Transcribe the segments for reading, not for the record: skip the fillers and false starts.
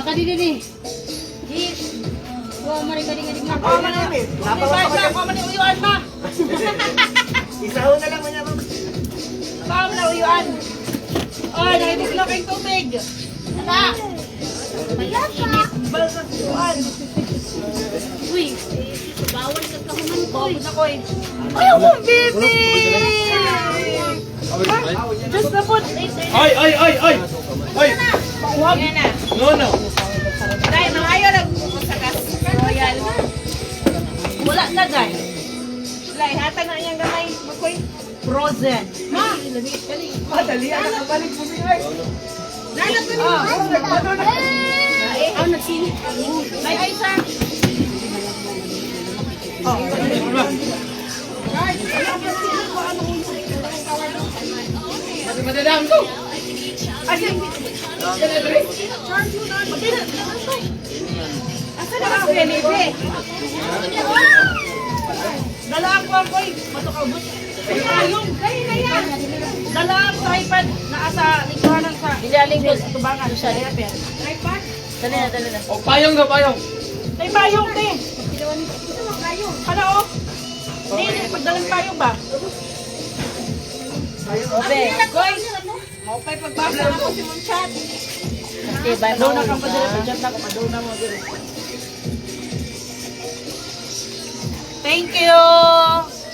Saka di. Di. Wow, mari-galing-galing na. Ako man yun. Ako man yung uyuan ma. Isaho na lang mo niya, ma'am. Ako man uyuan. Ay, nakinig lang kayong tubig. Tara. Balsas uyuan. Uy, bawal ka kahuman ko. Bawal ako eh. Ay, ako, baby! Just na po. Ay! Ay! Huwag. Yan na. No. Dahil maayo lang sakas. Royal. Wala na, guys. Wala, ihatan na niyang gamay. Makoy. Frozen. Ma! Madali, anak ang balik mo siya. Nanap ka Ako nagsinit. May isa. Madadaan ko! Asin. Asa na ako yan, Ibe? Dalaan ko ako eh. Matukaubos. Ayun, kayo na yan. Dalaan sa iPad na asa lingkuhanan sa ilaling ko sa tubangan. iPad? Dali na. O, payong ka, payong! May payong, te. Ano, oh? Hindi, pagdalang payong ba? Obe. Goy, mau pa'y pagbasa ako si Monchat. Kasi ba Padaw na kang padala, padyan na ako, padaw na mo. Thank you,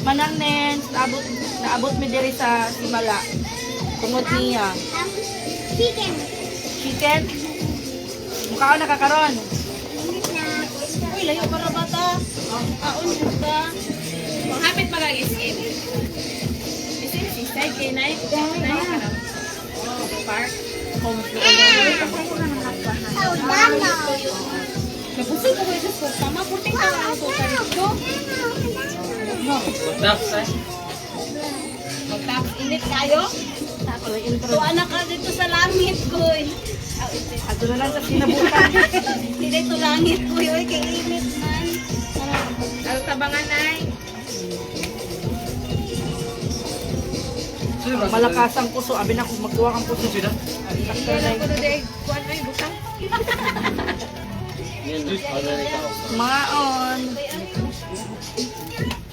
Manang Nens. Naabot mi diri sa Simala. Tungod niya. Chicken? Mukha ko nakakaroon. Uy, layo para bata. Kaon ka. Hapit mag-isip. Isip, kay Nay. Park. Napusog ko ito po. Tama, puting ka lang ito. Karito. Magtapos init kayo. So, anak ka dito sa langit ko. Ato na lang sa sinabutan. Hindi dito langit ko. Uy, kay init man. Ano tabangan, Nay? Malakas ang puso. Abi na kung magkuha kang puso. Sino? Kailan ko na dahil kuhan mo yung butang. Maon.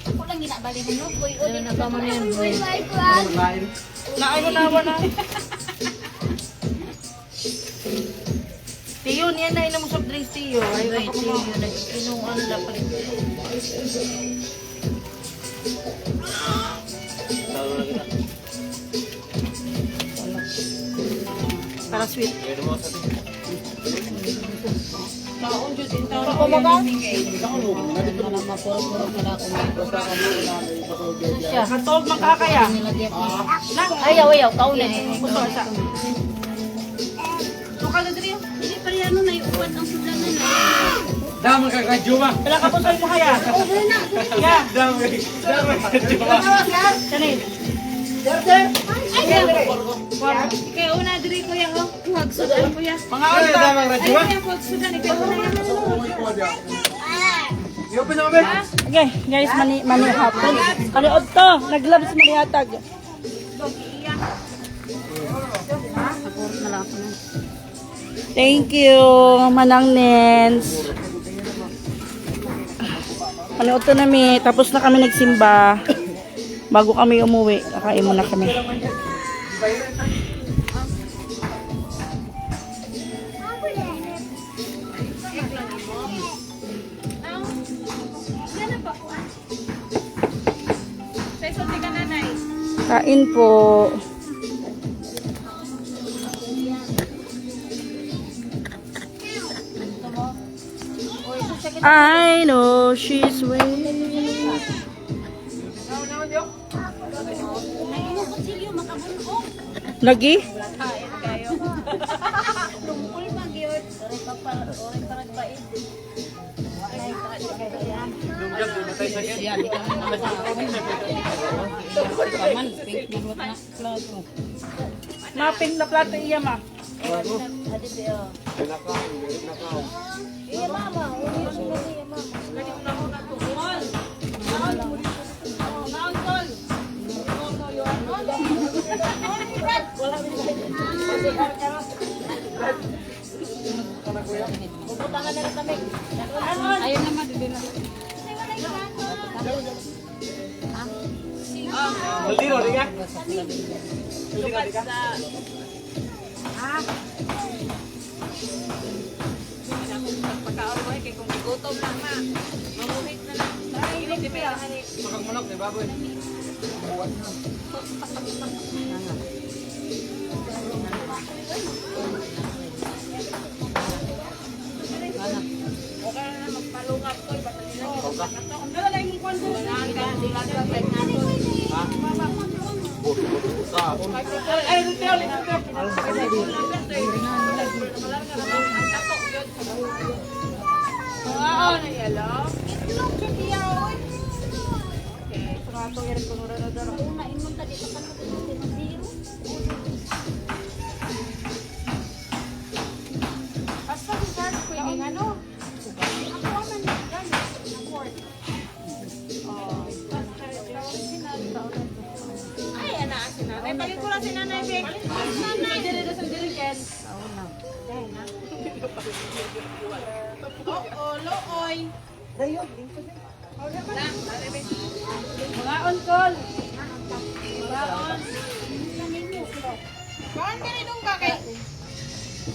Ako lang ginabali mo, no? Uy, uy, Nagkama na yan. Lain. Naayo na ako na. Tiyo, niyan na inam soft drinks, Tiyo. Ay, Tiyo, nag-inuan na pa rin. Para sweet. Taon dyan din taon. Ako ba ba? Siya, katog makakaya. Ayaw, kauna. Puso sa. Tukal na diri. Hindi pa rin ano na iuwan ang sulanan na. Damang ka radyo ma! Wala ka puso mo kaya. Yeah. Damang ka radyo ma! Kanil. Kaya una diri ko yung huwagsudan ko yan. Mga Ay, unta. damang radyo ma! Kaya huwagsudan, ikaw na yan. Iyopin na kami! Okay, guys, mani hapon. Kaliod to, naglabs manihatag. Thank you, Manang Nens. Kaliod to nami, tapos na kami nagsimba. Bago kami umuwi, kakain muna kami. Kain po. I know she's waiting. Lagi? Maping na plato iya ma. Pupunta na rin kami. Ayun naman, hindi na. Maldiro, di ka? Lukat sa... Pagkaon mo kay kung gutom lang ma. Mamuhit na lang. Hindi di pa hani. Makang manok, di ba, boy? Okay na magpalungap ko. Basta nila. Ang dala na yung kwanto. Wala ka. Di lang ka. Ay, Ruteo. Oo, na yelo. Itlog siya diya, oy. Okay, so ato yan kung na daro. Una, imong tadi sa kanila zero. Basta di ka ko yung ano. Ako man gan na court. Ay, ana si nanay. Paling ko lang si nanay, Bek. Nanay. Dili na sa dili, Ken. Oo, looy. Mga on-call. Mga on. Kuan diri dong ka kay.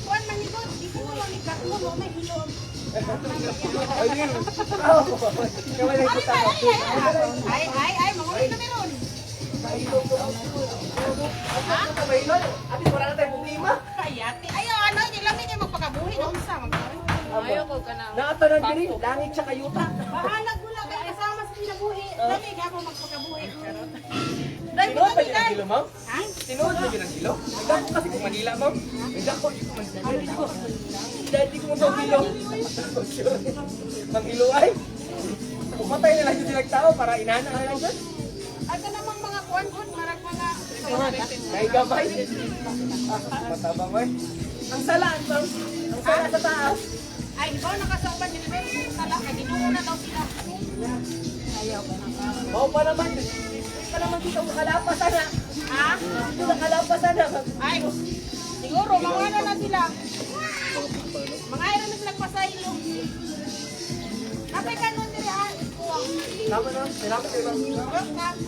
Kuan manigot, di ko mo manigat mo may hilom. Ay, mangulit na meron. Ate, wala na tayong problema. Kayati. Ayo, ano, di lang kayo magpakabuhi na unsa magkaroon. Ayaw ko ka na. Nakatanan din, langit sa kayuta. Bahalag mo lang kay kasama sa kinabuhi. Dami ako magpakabuhi. Dami Tinood ko ba yun ang kilo, ma'am? Ha? Tinood ba yun ang kilo? Hindi ko kasi kung Manila, ma'am. Hindi ko Manila. Hindi ko mo kilo. Mang-ilo ay. Pumatay na lang yung silang tao para inana na lang dyan. Aga namang mga kuan-kuan, marag mga... May gabay. Matabang mo eh. Ang salaan, ma'am. Ang sala sa taas. Ay, ikaw nakasauban din ba yung sala? Nagidungo na daw sila. Oo pa naman. Hindi pa naman dito makalapasan na. Ha? Dito nakalapasan na. Ay, siguro, mga ano na sila. Mga ano na sila pasaylo. Kapay ka nun diri, ha? Kuwang. Tama na. Salamat kayo, ma'am.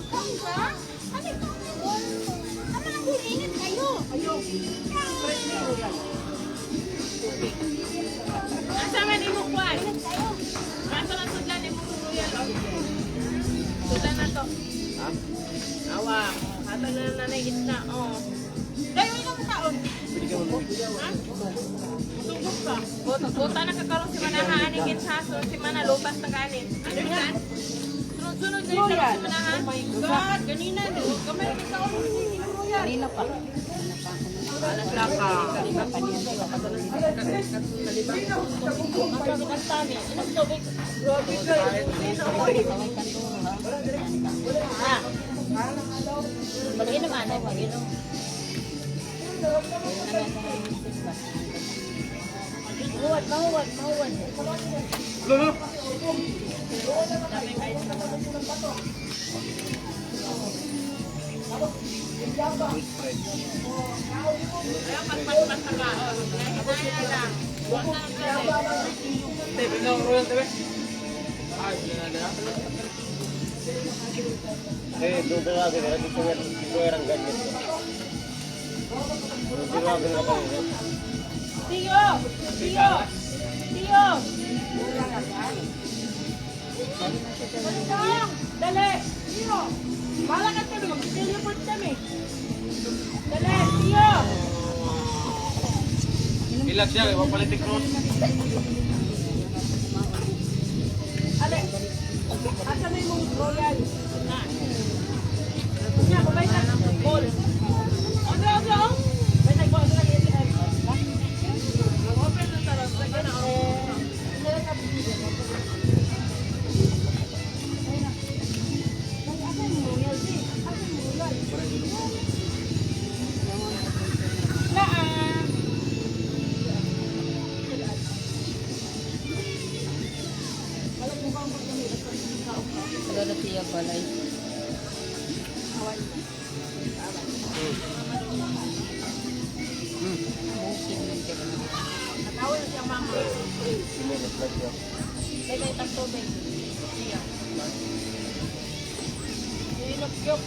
Kang ba? Ano ito? Ano nang hulinit kayo? Ayun. Asa man imo kwan? Kayo. Kaso lang sudlan imo royal. Sudlan na to. Ha? Awa. Ato na nanay gitna. Oh. Kayo yung kaon. Sugod ka. Buta na kakaroon si Manaha aning gitsaso. Si Mana lupas na kanin. Ano yan? Sunod-sunod din sa si Manaha. Oh my God. Ganina. Kamay ka kaon. Kanina pa. Alas lang ka. Kanina pa niyan. Ang tami. Ilang tubig? Ha? Mag-inom anay, mag-inom. Mahuwag. Lolo! Ayaw, pagpaspas na ka. Hinaya lang. Huwag na ang galing. Tebe na ang royal, tebe. Ay, wala na. Eh, doon na lagi nila dito yung ganyan. Doon lagi nila kayo. Tiyo! Dali! Tiyo! Bala ka tayo, mag-teleport kami. Dali! Tiyo! Ilag siya, iwag politik cross. Ale! Asa mo yung royal? Na. Nya, kumay ka ng ball. Odo! May nag-ball sa ATM. Mag-open na tarap. Lagyan na ako. Siguro siya balay. Natawag siya mama. Sila na vlog niya. Lagay itang tubig. Iya. Ilok-yok.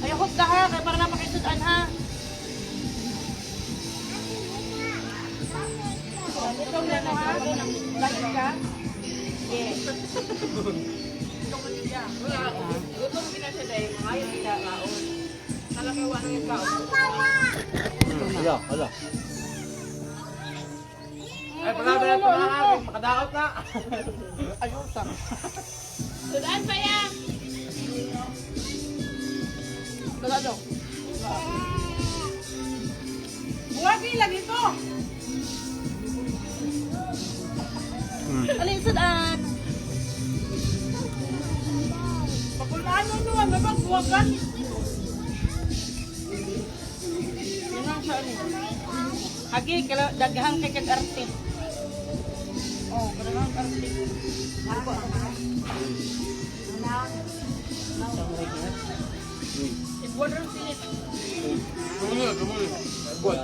Ay, hop ka ha, kaya para napakisudan ha. Ito na mo ha, lagi ka. Yes. Ito ko niya. Gutom kita siya dahil ayaw kita kaon. Nalakawa na yung kaon. Hala. Ay, pala, makadaot na. Ayusa. Sudan pa yan. Bagado. Buwagi lagi to. Alin sudan? Pakulaan mo naman, mabang buwagan. Yan ang siya niya. Hagi, daghan kay kag-arte. Oh, kadaghan arte. Ako. Water sinit. Gumuli. Buat.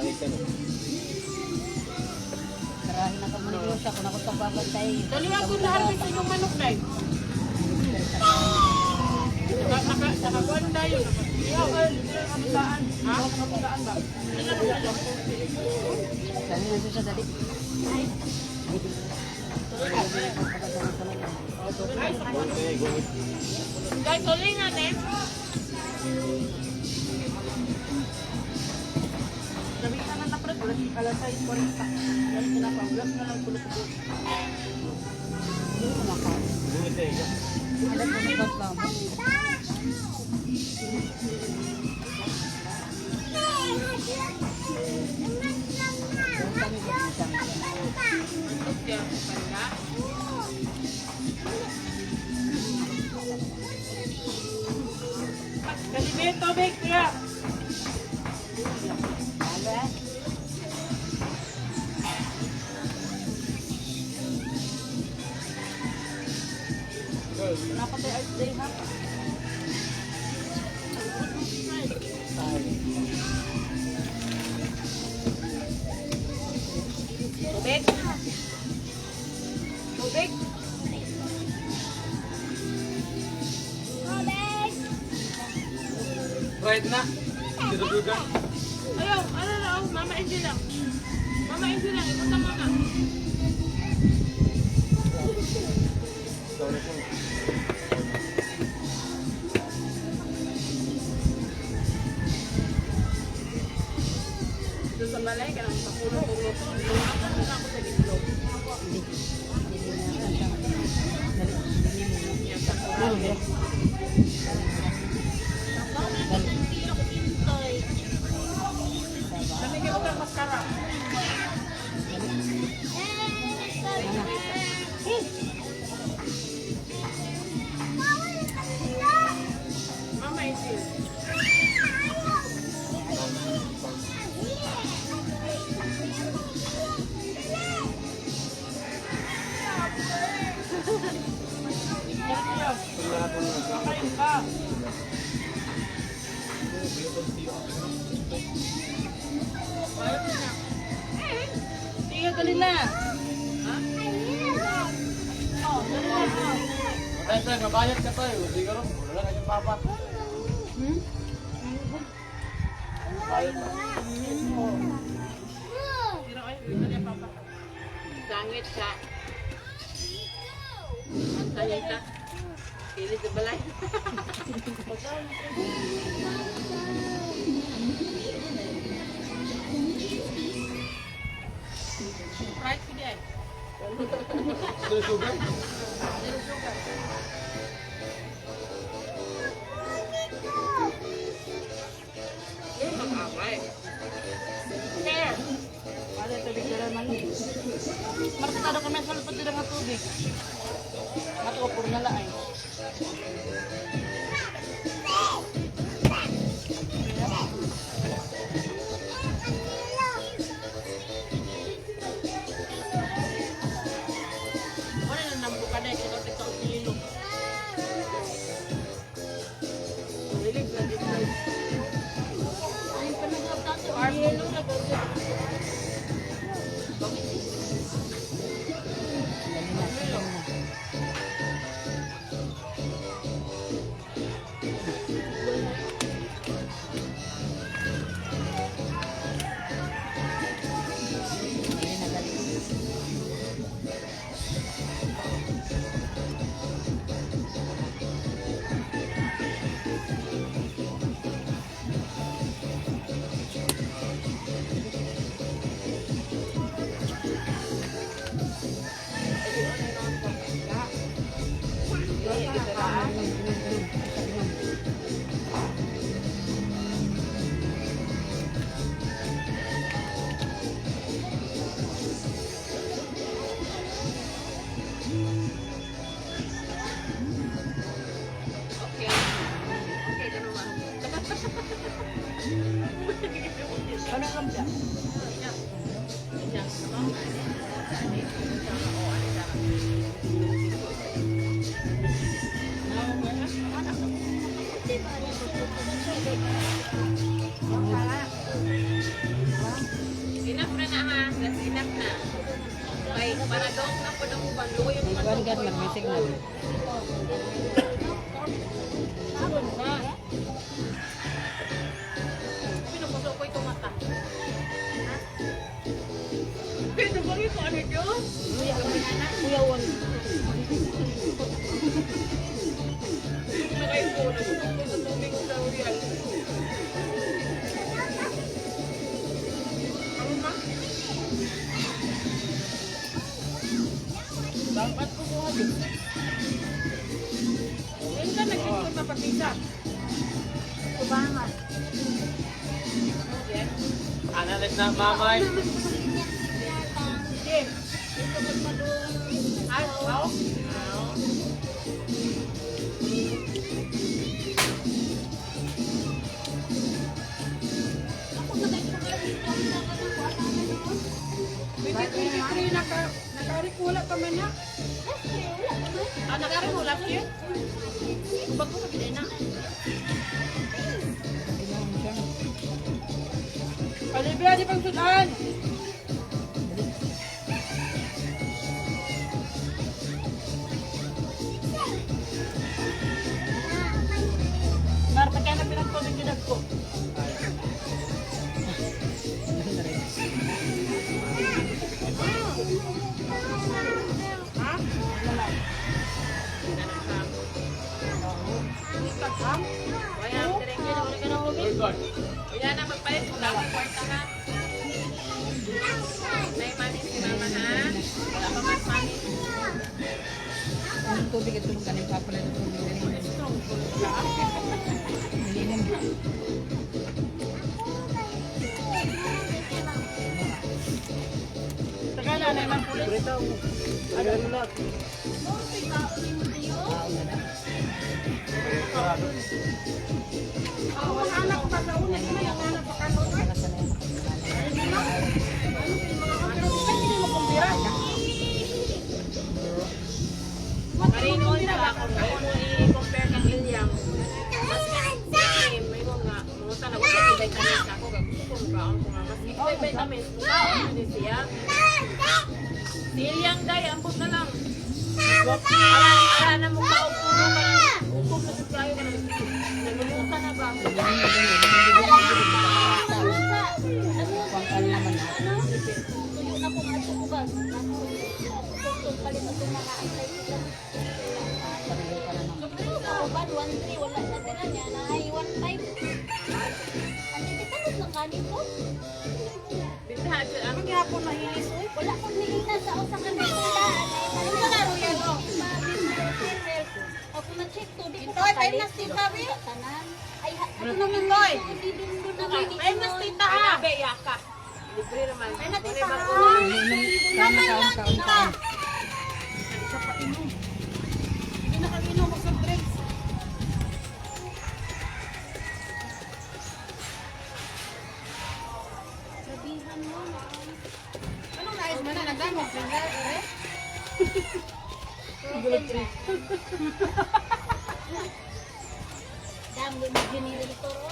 Karahin na ka maniglo siya kung ako sa babantay. Daliwa ko na harvest yung manok dahil. Nakakuan tayo. Kamutaan. Ha? Kamutaan ba? Dali na siya sa dali. Guys, tuloy natin. Sabi ka na napred, alas 6:40. Alas na pa, ulas na lang tulog-tulog. Hindi mo kumakain. Alas na lang. Kasi tubig kaya. Napatay art day ha. Tubig. Tubig. Right na. Dinudugan. Ayaw, ano na, Mama Angel lang. Mama Angel lang, ipunta mo na. Doon sa balay, ka nang pakulong kong luto. Lumakas na ako sa gitlog. Yan, sa kurali. Lamigyan ko ng maskara. Mama Angel. Kakain ka. Sige, dali na. Ha? Oh, dali na. Matay sa mabayad ka tayo. Hindi ka rin. Wala ka yung papa. Bayad na. Pero ay, ito niya papa. Sangit siya. Antayin ka. Pili sa balay. Right ko diyan. Sugar? Yung mag-away. There. Wala tubig na naman. Markado kami sa lupad din ng tubig. Matupor na laay. Wala na nang buka na ito ito kililo. Lilig na dito. Ay, panagap tayo. Armelo na po. Kay paradong na po ng uban, luwa yung mga Gan lang may signal. pinupusok ko itong mata. Pwede ba rin ko ano yun? Kuya Won. Nakaipuno ko sa tubig sa urian. Ano ma? Dapat ko kuha din. Ngayon ka nag-ikot na papisa. Kubangan. Analit na mamay. Sige. Ito ba't madung? Ay, wow. Nakarik-wala pa man na. Ah, nagkaroon mo last year? Bago ka din na. Olivia, di pang sudan. Marta, kaya na pinagpapagkinag ko. Kaya, direct yun. Wala ka na humit. Kaya na, magpalit mo lang. Kwarta ha. May manis si mama ha. Wala pa mas manis. Ang tubig at tulong ka na ipapalit ng tubig. Nilinim. Saka na, na naman pulit. Ano na? Marino na ako i-compare kang Ilyang. Mas same, may mga muta na wala si vitamins ako gusto ko kaon ko nga mas may vitamins ko kaon din siya. Si Ilyang day ambot na lang. Ala na mo kaupo ka na. Upo na sa kayo ka na. Nagulutan na ba? Pangkal naman na. Bintahan siya ang Hapon mahilis. Wala kong nilita sa usang kanila. Ano na laro yan o? Ako na-check to. Di ko Itoy, kapalit. 5 na tita, be. Tanan. Ay, Ano naman, Loy? Hindi dundo na may dito. Ay, mas tita ha. Ana be yaka. Libre naman. Ay, na Wala tita ba ha. ko? Kama ka. Isa pa inom. Hindi na kami inom mag drinks. Sabihan mo na. Anong nais mo na? Nagdamog. Eh? Dami mo generator o.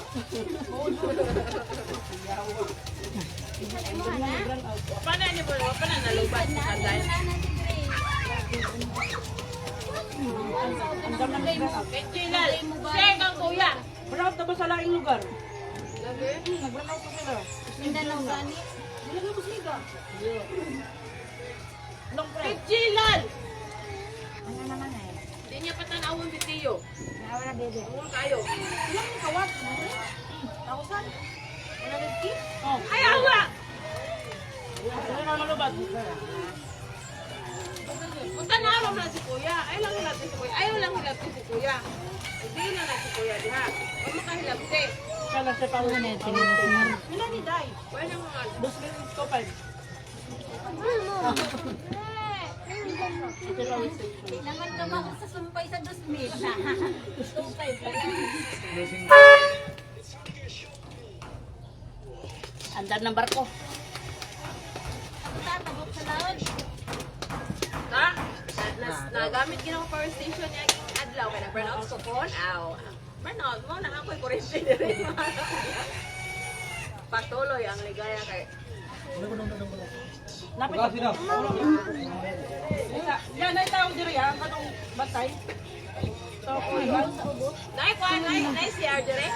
Paano niyo po? Paano nalubat sa kanday? Ang dami ng ground out. Kay Chilal. Share kang kuya. Brown na ba sa laing lugar? Lagi. Nag-brown out ko sila. Mindanao gani. Nilagay ko siga. Long Kay bread. Chilal. Ano naman eh? Di niya patanawon si Tiyo. Nawala bebe. Tungkol kayo. Ilang ni kawat? 1,000? 150? Oh. Ay, awa! Ano na malubad? Punta na alam na si kuya. Ayaw lang hilap si kuya. Ayaw lang hilap si kuya. Hindi na na si kuya diha. Huwag makahilap si. Kala sa pang na tinulungan. Wala ni Day. Pwede nang mga 2 minutes ko pa. Naman ka ba sa sumpay sa 2,000? Sumpay pa rin. Andar ng barko. Tatabok sa laod. ha? Nagamit ginawa power station niya yung adlaw. Kaya na-burn out ko phone. Aw. Burn out mo na ako'y kurente din. Patuloy ang ligaya kay Pagkasi daw. Yan, ay tawag diri ha. Kanong batay. So, Nay, CR dire.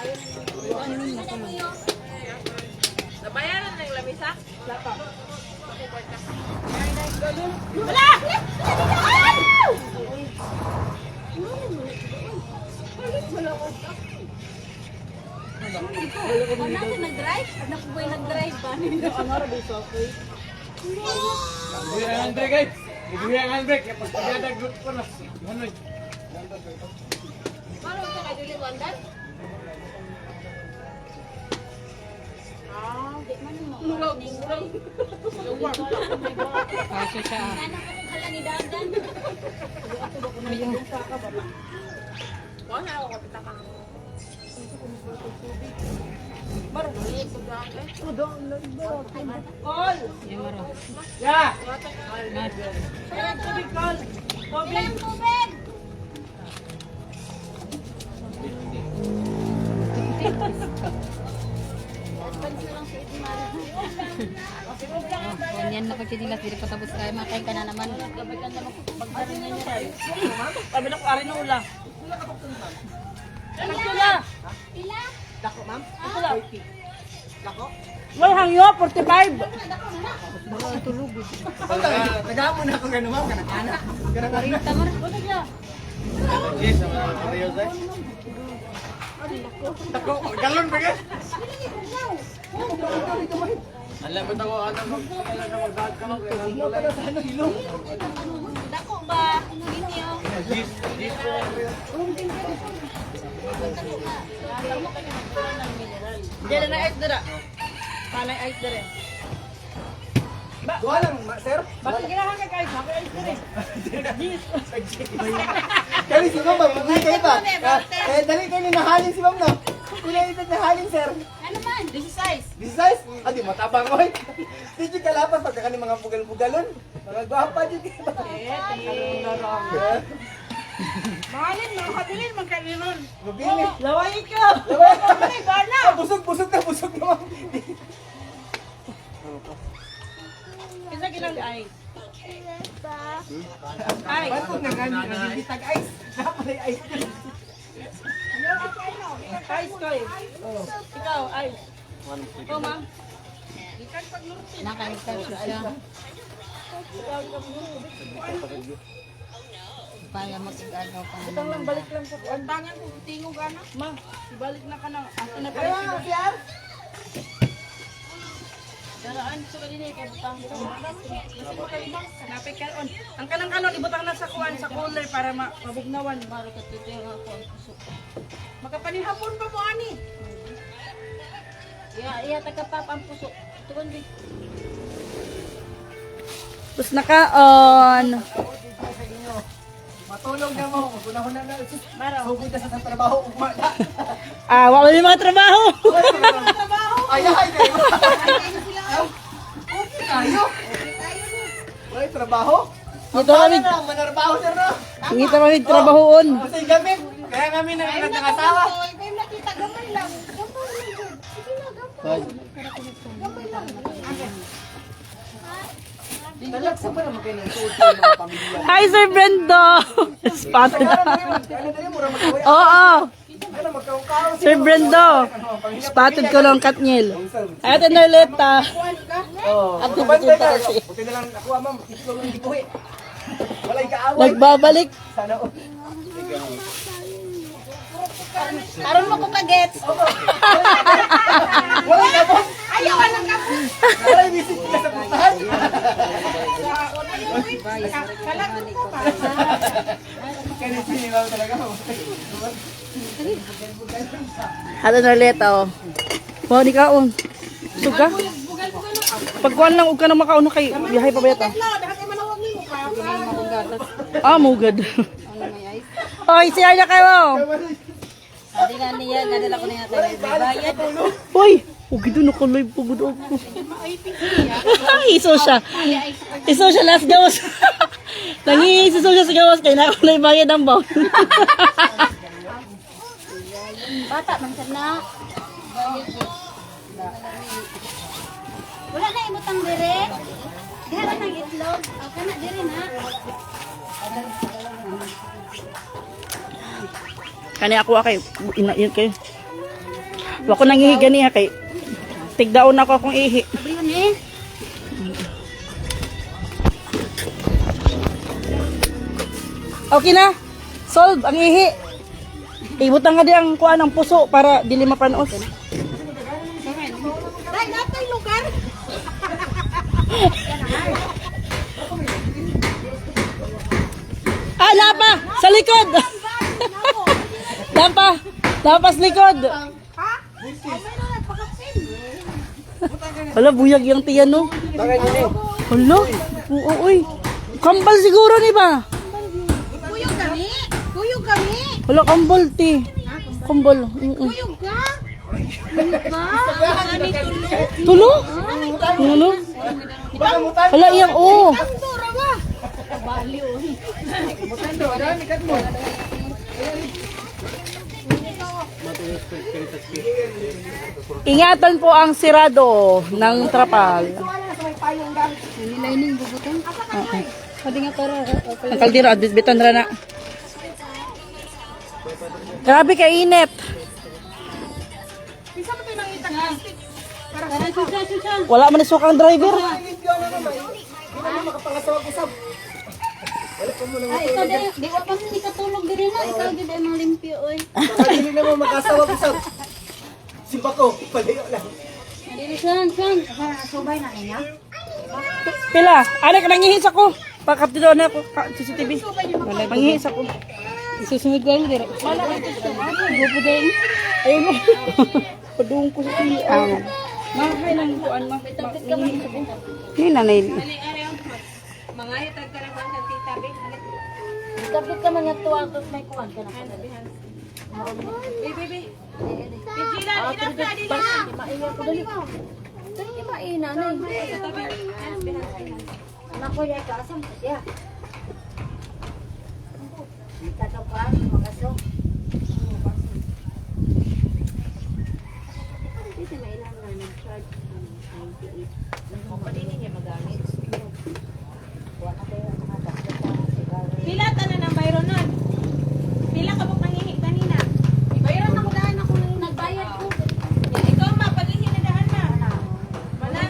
Nabayaran ng lamisa? Wala! Ano ako nag-drive? Ano ko ba'y nag-drive ba? ano ra ba so okay? Buhay ang handbrake guys. Buhay ang handbrake. Kapag pagdadag group ko na. Hanoy. Paano ito kayo diliwandan? Di man mo. Murag. Ano ko kala ni Dadan? Wala ako kapita ka. Call. Yeah! Tubig call. Ilang tubig? Advance na lang sa Edmar. Ganyan na pagkitilas, hindi pa tapos kaya makain ka na naman. Gabi ka naman pagdarin niya niya. Sabi na ko ari na ula. Pila? Pila? Dako, ma'am? Dako? May hangyo 45. Nagamo na ako gano'n, ma'am. Kanakana. Kanakana. Yes, sama Mario Zay. Dako, galon ba guys? Alam mo ako ano magdagdag ka mo. Hilong pala sa ano, hilong. Dako ba? Ninyo? Dis po. Diyan na ice dira. Panay ice dira. Duha lang, sir. Bakit ginahan ka guys? Bakit ice dira? Kali si ma'am, hindi kayo ba? Eh, dali kayo nahalin si ma'am, no? Pila ito nahalin, sir. Ano man? This is size. This size? Adi, matabang ko. Hindi kalapan pagka kani mga bugal-bugalon. Mga gwapa dyan. Mahalin, makakabilin, magkalinon. Mabili. Laway ka. Laway. Busog na, ma'am. Isa kinang ice. Ay. Ba't na nga hindi tag-ice? Dapat ay ice. Ice ko eh. Ikaw, ice. Ikaw, ma'am. Nakaligtas siya. Para mag-agaw pa Ito naman. lang, balik lang sa antangan kung tingog ka na. Ma, ibalik na ka na. Asa na Kaya pala nga, sila. sir. Daraan sa kanina kay butang ko. Napit ka on. Ang kanang kanon ibutang na sa kuan sa cooler para mabugnawan. Baro ka titira ako ang kusok. Makapanihapon pa mo ani. Iya tagapap ang pusok. Tugon di. Tapos naka-on. Matulog na mo. Magunahon na. Sugod na sa trabaho. Ugmada. Ah, wala yung mga trabaho. Ay, kayo. Okay tayo. Wala trabaho. Dito kami, Manarbaho, sir, no? ngita kami trabahoon. Kasi gamit. Kaya kami ng asawa. May nakita gamay lang. Gamay lang. Sige na, gamay. Gamay lang. Talagsa pa naman kayo ng suot sa mga pamilya. Hi, Sir Brendo! Spotted. Ano na yun, mura mag-away. Oo, Ano, magkaw-kaw. Sir Brendo. Spotted ko lang Katniel. Ay, ito na ulit ah. Oh, At bantay pupunta ka. kasi. Buti na lang ako, ma'am. Itlog lang gibuhi. Walay kaaway. Nagbabalik. Sana o. Karon mo ko ka-gets. Walay ka po. Ayaw ka lang ka. Walay visit ka sa puntahan. Kaya sinilaw talaga. Ito na ulit oh. Wow, di ka on. Suga. Pagkuhan lang, huwag ka na makauna kay biyahe pa ba ito? Ah, mugad. Oy, siya na kayo. Sabi nga niya, ganala ko na yung tayo. Bayad. Uy, huwag ito nakalive po good ako. Ay, iso siya. Iso siya last gawas. Nangiiso siya sa gawas kaya nakulay bayad ang baon. Bata man sana. Wala na imutang dire. Kaya ng itlog. O, kana diri na. Kani ako kay yun kayo. Wa ko nangihiga niya kay tigdaon ako akong ihi. Sabihan eh. Okay na. Solve ang ihi. Ibutang nga di ang kuan ng puso para dili mapanos. Tay, natay lugar. Ah, lapa! Sa likod! Lapa! Lapas likod! Hala, buyag yung tiyan, no? Hala, oo, uy. Kambal siguro, ni ba? Kuyog kami. Kuyog kami. Hala, kambal, ti. Kambal. Kuyog ka. Kuyog ka. Tulo? Tulo? Hala, iyang, oo. Ang dura ba? Ingatan po ang sirado ng trapal. Nilining bubutan. Pwede nga para. Ang kaldero, bitan ra na. Grabe kainit. Wala man isok ang driver. Ay, ikaw di wa pa ni katulog diri na. Ikaw gid ay malimpyo oy. Hindi na mo makasawa usap. Simpa ko, palayo lang. Diri san. Subay na niya. Pila, anak nangihis ako. Pakaptilo na ako sa CCTV. Mangihis ako. Susunod ko lang diri. Grupo din. Ayun mo. Padung ko sa TV. Mahay nang kuan ma. Mangihis ako. Ni nanay. Mga hitag ka lang ang tita, be. Kapit ka man nga tuwang tos may kuwan ka na. Baby. Ijilan, inap na, di na. Maiya ko dali. Dali maina na. Anak ko ya ka asam ya. Kita ka pa makaso. Dito may ilang na nag-charge ang 98. Kung paninin niya magamit. Wala kayo nakakita. Pila tanan ang bayron nun? Pila ka bang nangihi kanina? Bayran ako daan ako nagbayad ko. Ikaw ma, pag-ihi na dahan na. Mana?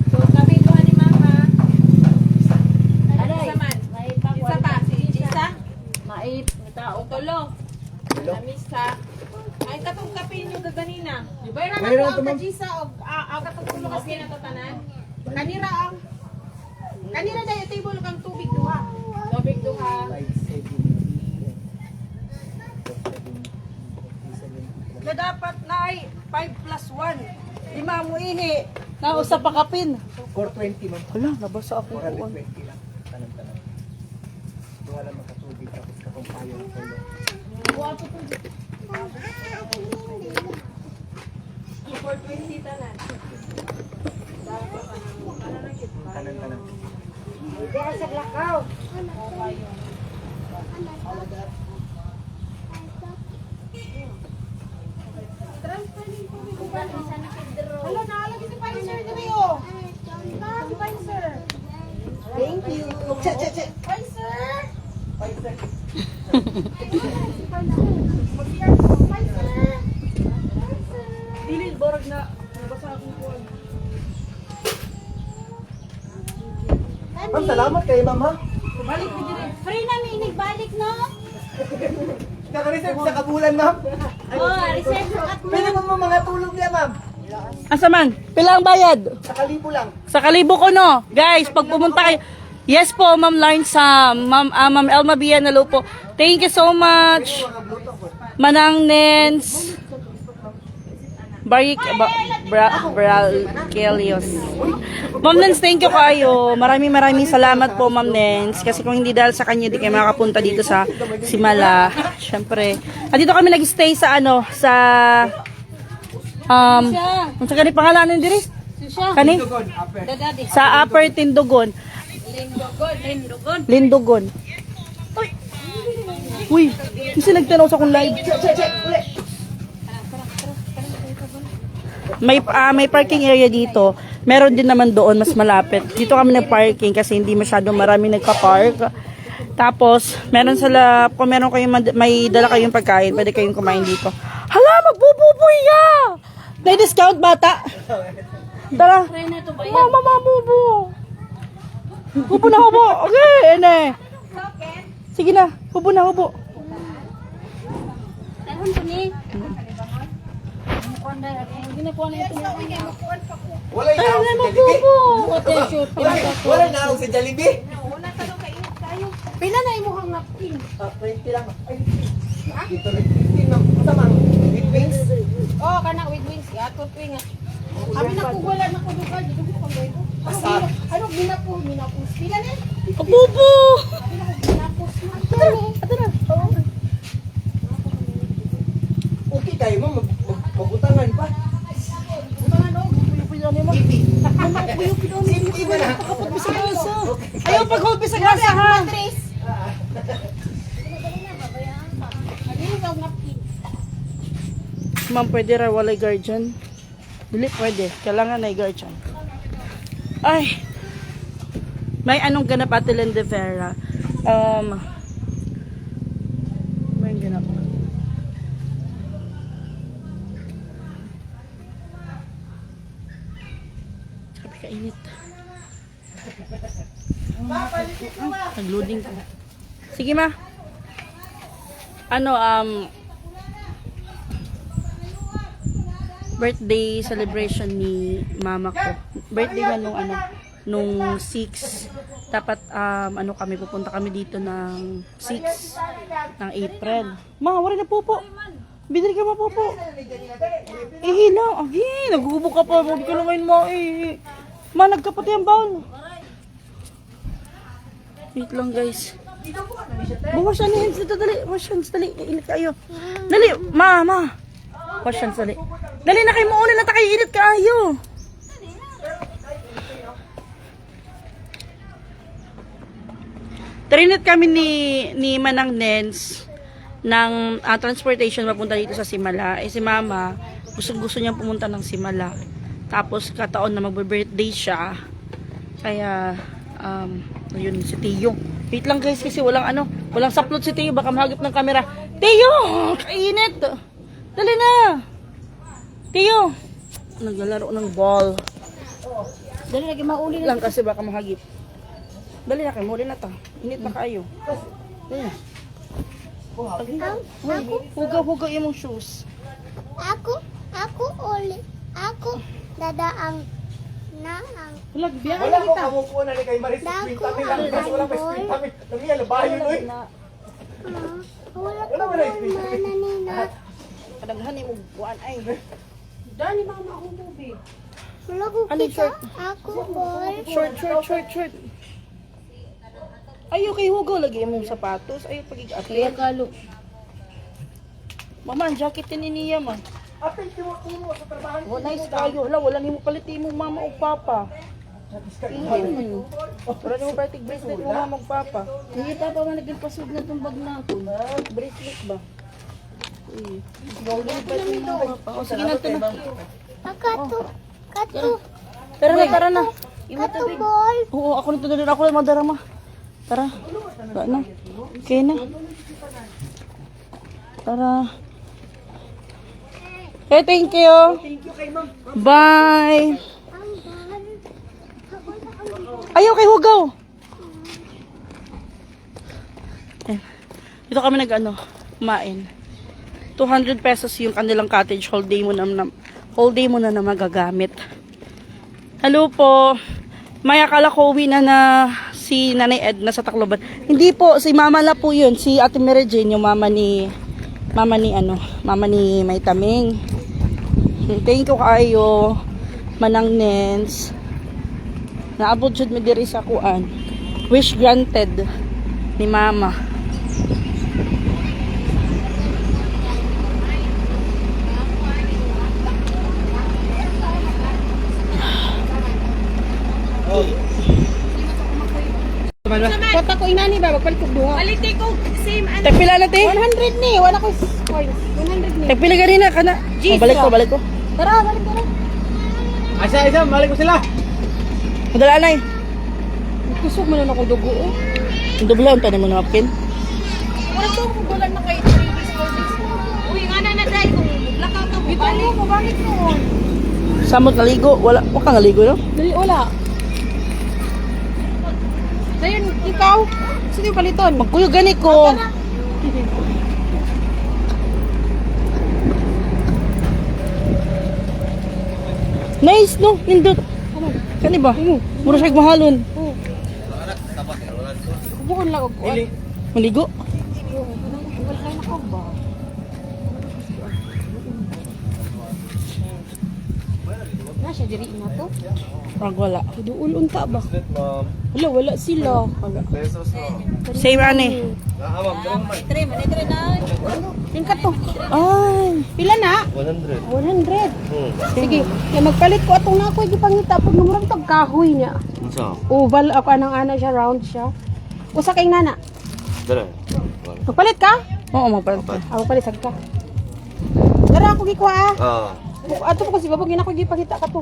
So, kami ito ni mama. Isa man. Isa pa, si Isa. Mait tao. O tulo. Lamisa. Ay, katong kape niyo kaganina. Bayran Bayran ako to, ma'am. ang kajisa o Katong tulo kasi na tatanan. kanira ang kanira na yung table kang tubig duha. Tubig duha. Na dapat na ay 5 plus 1. Lima mo ihi. Na usa pa kapin. 420 man. Hala, nabasa ako kuan. 420 lang. Tanan-tanan. Wala makatubig tapos katong payo ng tulo. 420 tanan. Tanan-tanan. Diya sa lakaw. Hello, naalagi si Pfizer dito yo. Si Pfizer. Thank you. Che, che, che. Pfizer. Dili borag na nabasa akong kuan. Ma'am, salamat kayo, ma'am, ha? Free na may nagbalik no? Naka-reserve sa kabulan, ma'am. Oh, reserve at Pwede mo mga tulog niya, ma'am. Asa man? Pila ang bayad? Sa kalibo lang. Sa kalibo ko no. Guys, pag pumunta kayo. Yes po, Ma'am Larnsa, Ma'am Elma Bianalo po. Thank you so much. Manang Nens. Kelios. Ma'am Nens, thank you kayo. Maraming salamat po, Ma'am Nens. Kasi kung hindi dahil sa kanya, di kayo makakapunta dito sa Simala. Siyempre. At dito kami nag-stay sa sa kung sa kani pangalanan diri? Kani? Sa Upper Tindugon. Lindugon. Uy, kasi nagtanaw sa akong live. May parking area dito. Meron din naman doon, mas malapit. Dito kami nag-parking kasi hindi masyadong marami nagka-park. Tapos, meron sila, kung meron kayong, may dala kayong pagkain, pwede kayong kumain dito. Hala, magbububoy ya! May discount, bata? Tara. Mama, mabubo. Hubo na hubo. Okay, ene. Sige na, hubo na hubo. Tahon ko ni. Ginakuha na ito. Wala na ako sa Jollibee. Hotel shoot. Wala na ako sa Jollibee. Pila na imuhang napkin. 20 lang. Ay, dito na 15 lang. Sama, with wings. Oh, kana with wings. Ato twing. Kami na wala na ko dugal dito ko pang Asar. Ano ginapos? Pila na? Bubo. Ginapos na. Ato na. Okay kayo mo, mabutangan pa. Butangan o. Puyo-puyo ni mo. Simple ba na? Ayaw pag-hold sa grasa, ha? Ma'am, pwede ra walay guardian? Dili, pwede. Kailangan na guardian. Ay! May anong ganap Ate Linda Vera? May ganap. Sabi ka init. Nag-loading ko. Sige ma. Ano, birthday celebration ni mama ko. Birthday man nung nung 6. Dapat ano kami, pupunta kami dito ng 6 ng April. Ma, wala na pupo. Bidiri ka mapupo. Lang. Agi, nagubo ka pa. Huwag ka lang ngayon mo. Ma, nagkapati ang bowl. Wait lang guys. Wash hand hands dito, dali. Wash hands, dali. Init kayo. Dali, ma. Wash hands, dali. Dali na kayo maunin na tayo. Init kayo. Trinit kami ni Manang Nens ng transportation mapunta dito sa Simala. Si mama, gusto niyang pumunta ng Simala. Tapos kataon na magbe-birthday siya. Kaya ayun si Tiyo. Wait lang guys kasi walang saplot si Tiyo, baka mahagip ng camera. Tiyo, kainit. Dali na. Tiyo, naglalaro ng ball. Dali lagi mauli na. Lang kasi baka mahagip. Dali na kayo, muli na ta. Init na kayo. Dali na. Huga yung shoes. Ako uli. Ako dadaang naang. Wala, biyan Wala ko kamukuha na ni kay Maris. Sprint kami lang. Kasi wala pa sprint kami. Namiya, labayo no eh. Wala Wala mo na sprint. mana nina. Kadaghan mo buwan ay. Dali mga mahububi. Wala ko Ano kita. short? Ako ball. Short. Ayaw kay Hugo, lagi mong sapatos. Ayaw Kaya pag-i-atlet. kalo. Mama, ang jacket ni niya ma. Apel, tiwa-tiwa sa trabaho. Oh, nice kayo. Hala, wala ni mo palitin mong mama o papa. Hindi mo yun. Wala ni mo parting bracelet mo mama o papa. Hindi pa man naging pasod na itong bag na ako. Bracelet ba? Golden pet mo mama papa. O sige na, ito na. Kato. Tara na. Kato ball. Oo, ako nito din. Ako lang madarama. Tara. Tara na. Okay na. Tara. Okay, thank you. Bye. Ayaw kay Hugaw. Dito kami kumain. 200 pesos yung kanilang cottage. Whole day mo na magagamit. Hello po. May akala ko uwi na si Nanay Edna sa Tacloban. Hindi po, si Mama la po yun. Si Ate Mary Jane, yung mama ni May Taming. Thank you kayo, Manang Nens. Naabot jud mi diri sa kuan. Wish granted ni Mama. Kota ko inani ba magpalit ko duha. Paliti ko, same ano. Tagpila na te? 100 ni, wala ko coins. 100 ni. Tagpila ganina kana. Oh, balik ko. Tara. Isa, balik ko sila. Madala na eh. Kusog mo na ako dugo. Oh. Ang dubla, ang tanim mo na napkin. Wala to, kugulan na kayo 3 days, 4 days. Uy, nga na dahil kung lakaw ka mo. Bito mo, mabalik noon. Samot naligo. Wala kang naligo, no? Dali, wala. Dayan, ikaw. Sige, paliton. Magkuyo gani ko. Nice, no? Nindot. Kani ba? Mura siya mahalon. Bukon lang ako. Maligo? Wala kayo na ko ba? Nasa diri na to. Parang wala. Duul unta ba? Wala sila. Same ani. Manitre na. Yung kato. Ay. Pila na? 100. 100. Sige, kaya magpalit ko atong na ako gipangita pag namurang tag kahoy niya. Unsa? Oval ako anang ana siya, round siya. Usa kay nana. Dala. Magpalit ka? Oo, magpalit ka. Ako palit sag ka. Dara ako gikuha ah. Ah. Ato po kasi babag na ako gipakita ka to.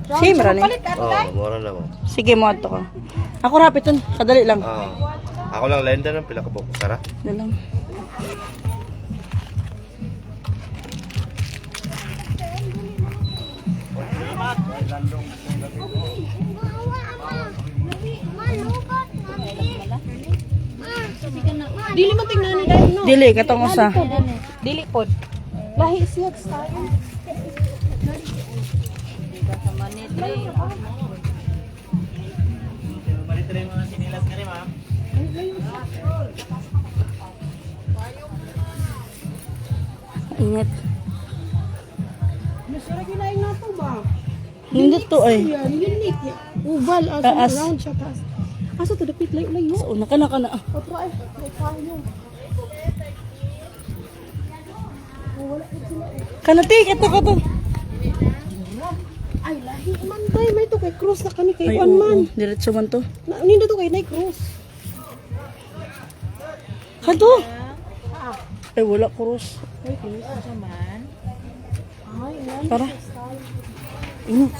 Round Same siya, ra ni. magpalit ka Oh, tay. mura na mo. Sige mo ato ka. Ako rapid ton. Kadali lang. Ah. Ako lang lenda ng pila ka buko sara. Dali lang. Dili man tingnan ni dai no. Dili katong usa. Dili pod. Lahi siya style. Ingat. Nasara ginain na to ba? Nindot to ay. Yan, unique. Oval, Taas. round siya taas. Asa to dapit layo. So, naka na. Otro ay, may tayo. Kanati, ito ka to. Ay, lahi man day. May to kay cross na kani kay Ay, Juan man. oo. Diretso man to. Nindo to kay nay cross. Kanto. Ay, wala cross. Ay, cross naman. Ay, yan. Tara. Ingat.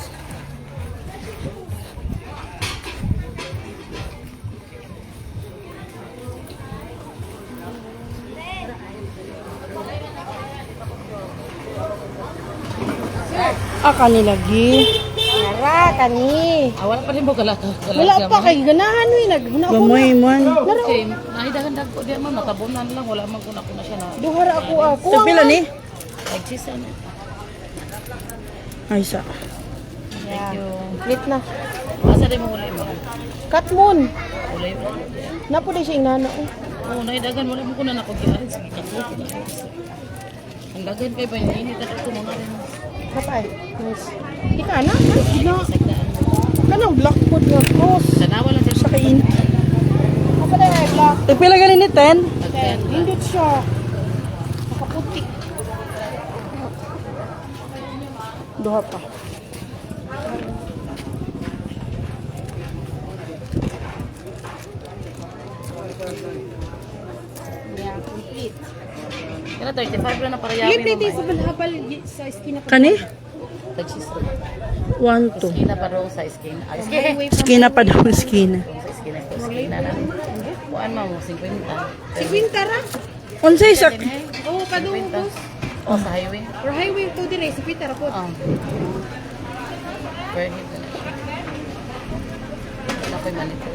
Kanilagi. Tara, kani. Wala pa rin mo kalata. Wala pa kay ganahan wi naghuna ko. Gamay man. Okay, nahidagan ko di man natabunan lang wala man kuna siya na. Duhara ako ako. Sa pila ni? Nagsisa na. Ay, sa. Thank you. Lit na. Asa rin mo ulay mo? Katmon. Ulay mo. Napo di siya inana ko. Oo, nahidagan wala mo kuna nako giarin sige ka ko. Ang dagan kay ba ini ta ko mga rin. Kapay. Nice. Di ka na? Gina. Kanang blackboard nga cross. Tanawa lang Sa sa kain. Apa na ay black? Sa pila ganin ni 10? Hindot siya. Nakaputi. Duha pa. Yeah, complete. Kaya 35 lang na para yamin. Libre din sa balhabal sa esquina pa. Kani? Tagsisa. 1, 2. Skina pa daw sa skin. Ay, skin. Skina pa daw, skina. Sa skina ko skina na. Kuan mo 50. 50 ra. Unsay sak? Oo, padungos. O sa highway. Or highway to dire sa 50 ra po. Per hit na siya. Wala ko'y manito.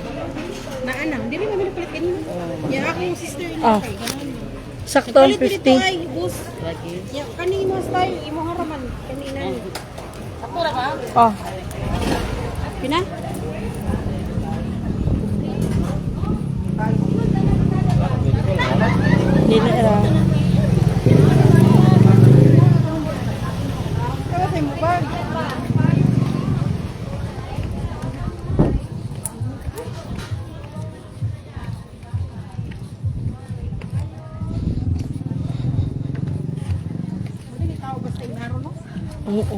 Na ana, dili man palit kanina. Ya ako sister ni Ah. kay ganan. Sakto Palit dito 50. ay bus. Lagi. Ya kanina style imo haraman kanina. Ako ra ka? Oh. Pina? Di na era. Kaya sa mo bag. Dili tao basta inaro no. Oo.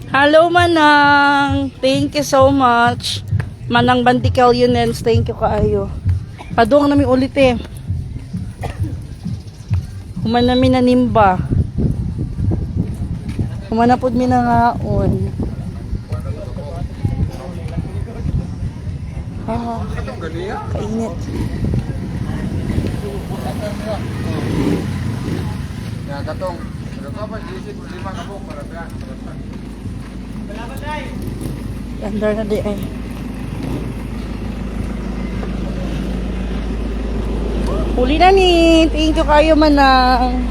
Hello, Manang. Thank you so much. Manang Bantical Unens, thank you kaayo. Paduang namin ulit eh. Human namin nanimba. Humanapod mi na ngaon. Ah, kainit. Ya, katong. Pero ka pa, isip, 5 ka po, para ka. Ganda na di ay. Huli na ni. Thank you kayo manang.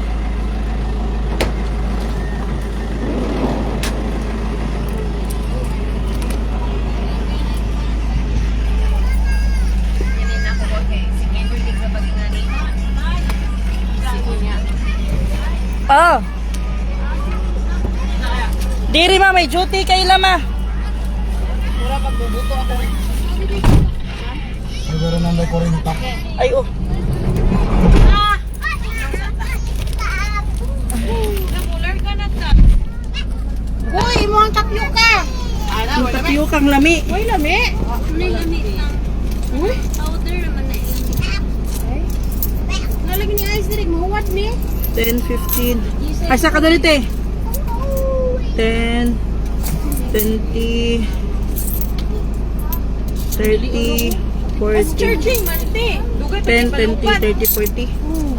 Ah. Diri ma, may duty kay lama. Ay, oh. Uy, mo ang tapioca. Yung tapiyokang lami. Uy, lami. May lamig lang. Uy, Powder naman na ilang. nalagyan ni ice direct mahuwad ni. 10, 15. Ay, sa kadalit eh. 10, 20, 30, 40, Charging man, te. Dugay pa 10, di 20, palupan. 30, 40.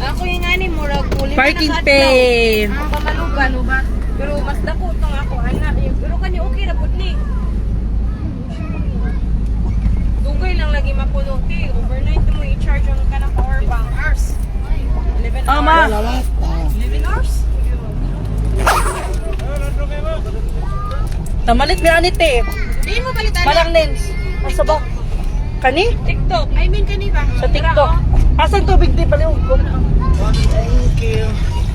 Ako yung nga ni murag kuli Parking pay. Ang pamalugan, ba? Pero mas dako itong ako, anak. Pero kanya okay na pud ni. Dugay lang lagi mapuno, te. Overnight mo i-charge ang kanang power bank. Hours. 11 Ah, hours. ma. 11 hours? Namalit mi anit eh. Di mo palitan. Malang nens. Ang sabaw. Kani? TikTok. I mean kanina. Sa TikTok. Asan tubig di pala yung Thank you.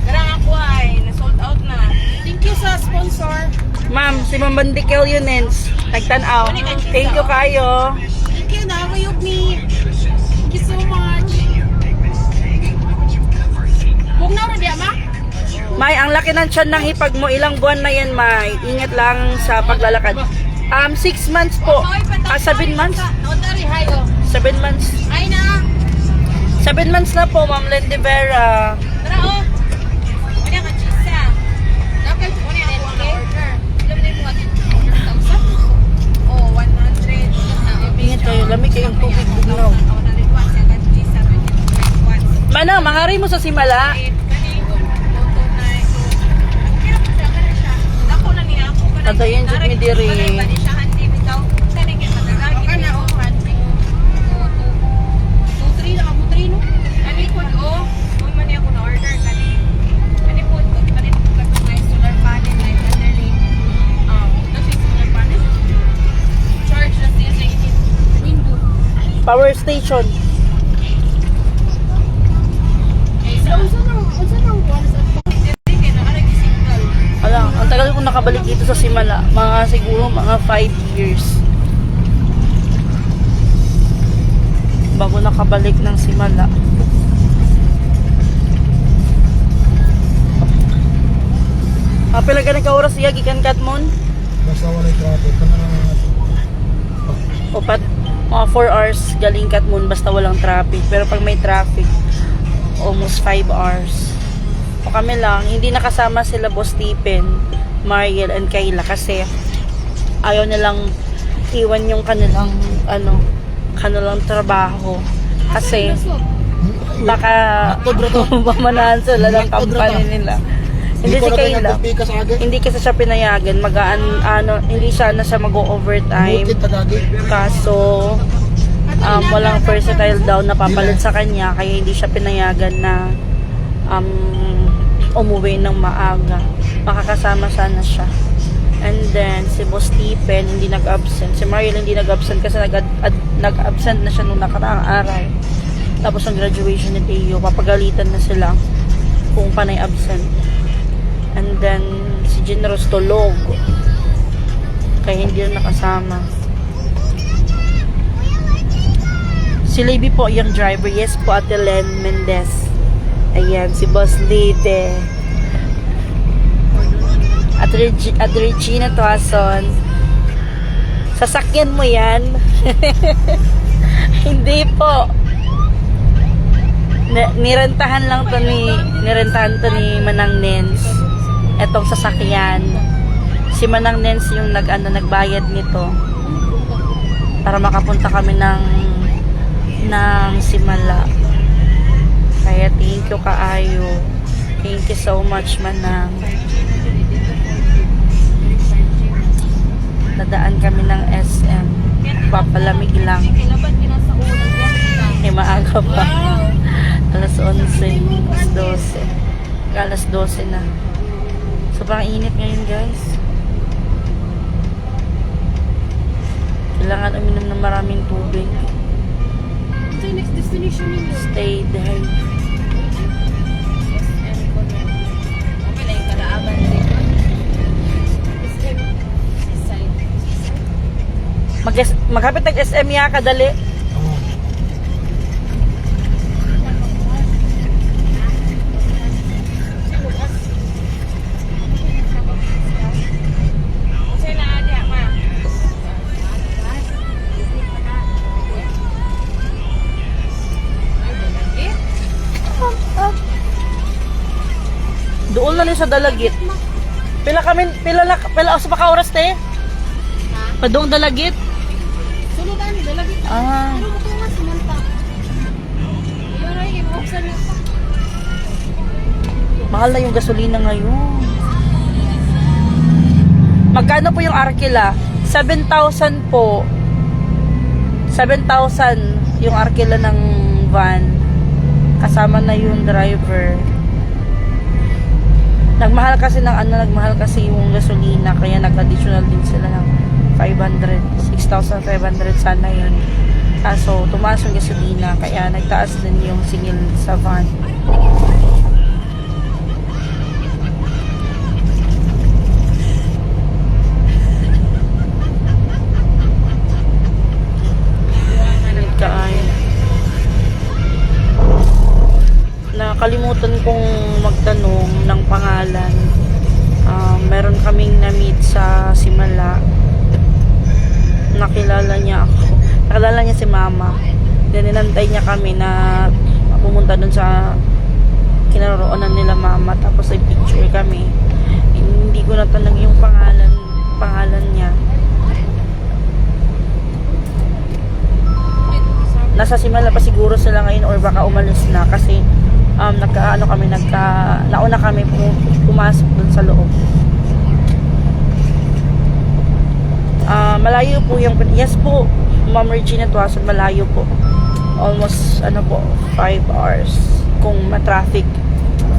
Karang ako ay na-sold out na. Thank you sa sponsor. Ma'am, si Ma'am Bandikel yun, Nens. Nagtanaw. Thank you kayo. Thank you na kayog me. Thank you so much. Huwag na rin ma? May, ang laki ng tiyan ng hipag mo. Ilang buwan na yan, May. Ingat lang sa paglalakad. 6 months po. 7 months? Notary hayo. 7 months. Ay na. 7 months na po, Ma'am Lendivera. Tara oh. Kanya ka chisa. Dapat ko niya ako ang order. Ilan din mo atin? 1,000? Oh, 100. Ingat kayo. Lamig kayong tubig. Bugnaw. Manang, mangari mo sa simala. Tadayan dyan mi diri. Power station. Alam, ang tagal ko nakabalik dito sa Simala. Mga siguro mga 5 years. Bago nakabalik ng Simala. Pila ka nagka-oras siya, gikan Katmon? Basta wala traffic. Opat, mga 4 hours galing Katmon basta walang traffic. Pero pag may traffic, almost 5 hours. O kami lang, hindi nakasama sila Boss Stephen, Mariel, and Kayla kasi ayaw nilang iwan yung kanilang kanilang trabaho. Kasi baka pamanahan sila ng company nila. Hindi si Kayla. Hindi kasi siya pinayagan. Hindi siya mag-overtime. Kaso walang versatile daw na papalit sa kanya kaya hindi siya pinayagan na umuwi ng maaga. Makakasama sana siya. And then si Boss Stephen hindi nag-absent. Si Mariel hindi nag-absent kasi nag-absent na siya nung nakaraang araw. Tapos ang graduation ni Teo, papagalitan na sila kung panay absent. And then si Generous tulog kaya hindi na nakasama. Si Libby po yung driver. Yes po, Ate Len Mendez. Ayan, si Boss Lide. At Regina Tuason. Sasakyan mo yan? Hindi po. nirentahan to ni Manang Nens. Etong sasakyan. Si Manang Nens yung nagbayad nito. Para makapunta kami ng Simala. Kaya thank you kaayo. Thank you so much, Manang. Nadaan kami ng SM. Papalamig lang. Eh, maaga pa. Alas 11, alas 12. Alas 12 na. Sobrang init ngayon, guys. Kailangan uminom ng maraming tubig. Ito yung next destination ninyo. Stay there. Okay lang yung kalaaban dito. Maghapit ng SM ya, kadali. Kasi na adi ma. Doon na rin sa Dalagit. Pila sa paka-oras te? Padong Dalagit? Suludan, dalagit. Ah. Ano mo ito nga, sumanta? Yun ay, ibuksan niya pa. Mahal na yung gasolina ngayon. Magkano po yung Arkila? 7,000 po. 7,000 yung Arkila ng van. Kasama na yung driver. Nagmahal kasi yung gasolina, kaya nag-additional din sila ng 500, 6,500 sana yun. Kaso tumaas yung gasolina, kaya nagtaas din yung singil sa van. Nakalimutan kong magtanong ng pangalan. Meron kaming na-meet sa Simala. Nakilala niya si mama. Then inantay niya kami na pumunta dun sa kinaroroonan nila mama. Tapos ay picture kami. Hindi ko natanong yung pangalan niya. Nasa Simala pa siguro sila ngayon or baka umalis na kasi nauna kami pumasok dun sa loob. Malayo po yung, yes po, Ma'am Regina Tuason, malayo po. Almost, 5 hours. Kung ma-traffic,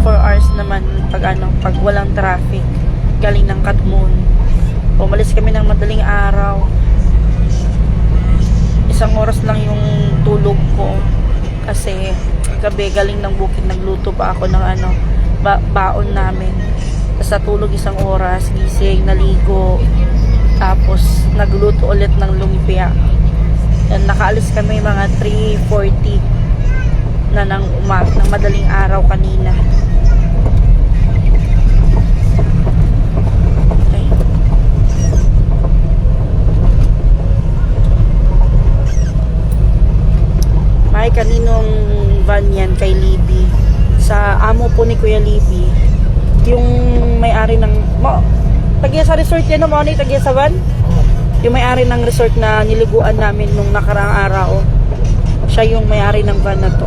4 hours naman pag walang traffic. Galing ng Katmon. Umalis kami ng madaling araw. 1 oras lang yung tulog ko. Kasi, gabi galing ng bukid, nagluto pa ako ng baon namin. Tapos natulog 1 oras, gising, naligo. Tapos, nagluto ulit ng lumpia. Yan, nakaalis kami mga 3:40 na ng madaling araw kanina. Okay. May kaninong van yan kay Libby. Sa amo po ni Kuya Libby. Yung may-ari ng... Tagya sa resort yan, no? Tagya sa van? Yung may-ari ng resort na niliguan namin nung nakaraang araw. Siya yung may-ari ng van na to.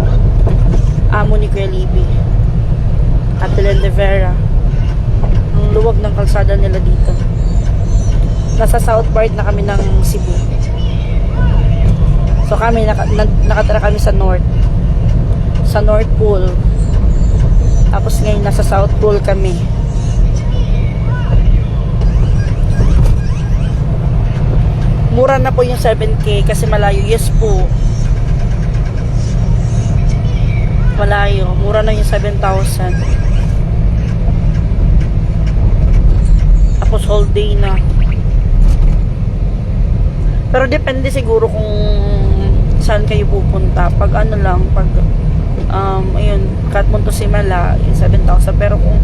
Amo ni Kuya Libby. At de Vera. Ang luwag ng kalsada nila dito. Nasa south part na kami ng Cebu. So kami, nakatira kami sa north. Sa North Pool. Tapos ngayon nasa South Pool kami. Mura na po yung 7K kasi malayo. Yes po. Malayo. Mura na yung 7,000. Tapos whole day na. Pero depende siguro kung saan kayo pupunta. Pag ayun, Katmon to Simala, yung 7,000. Pero kung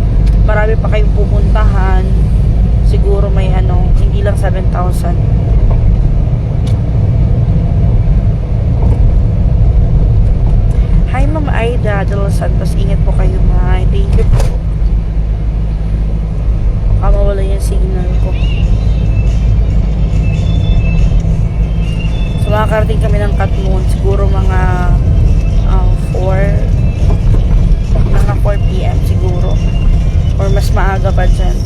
marami pa kayong pupuntahan, siguro may hindi lang 7,000. Hi, Ma'am Aida de Los Santos. Ingat po kayo, May. Thank you po. Baka mawala yung signal ko. So, makakarating kami ng Katmon. Siguro mga 4 p.m. siguro. Or mas maaga pa dyan.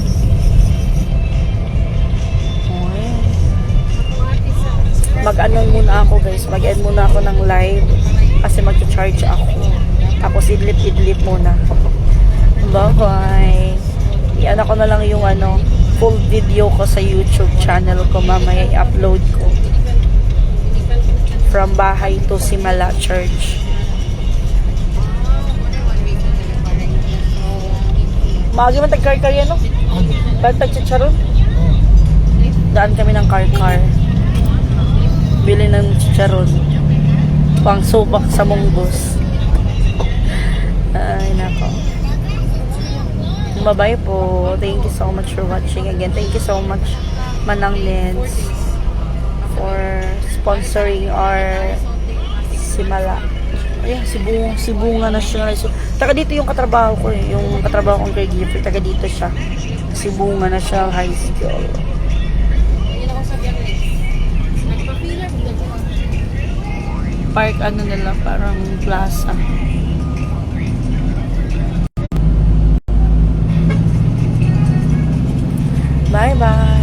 Okay. Mag-ano muna ako, guys. Mag-end muna ako ng live. Kasi mag-charge ako. Tapos idlip muna. Bye-bye. I-ano ko na lang yung full video ko sa YouTube channel ko. Mamaya i-upload ko. From bahay to Simala Church. Maagi man tag-car-car yan, no? Ba't tag-chicharon? Daan kami ng car-car. Bili ng chicharon. Pang subak sa munggos. Ay, nako. Bye-bye po. Thank you so much for watching again. Thank you so much, Manang Lens, for sponsoring our Simala. Ayan, Sibunga National. So, taga dito yung katrabaho ko eh. Yung katrabaho kong caregiver. Taga dito siya. Sibunga National High School. Park nila, parang plaza. Bye-bye.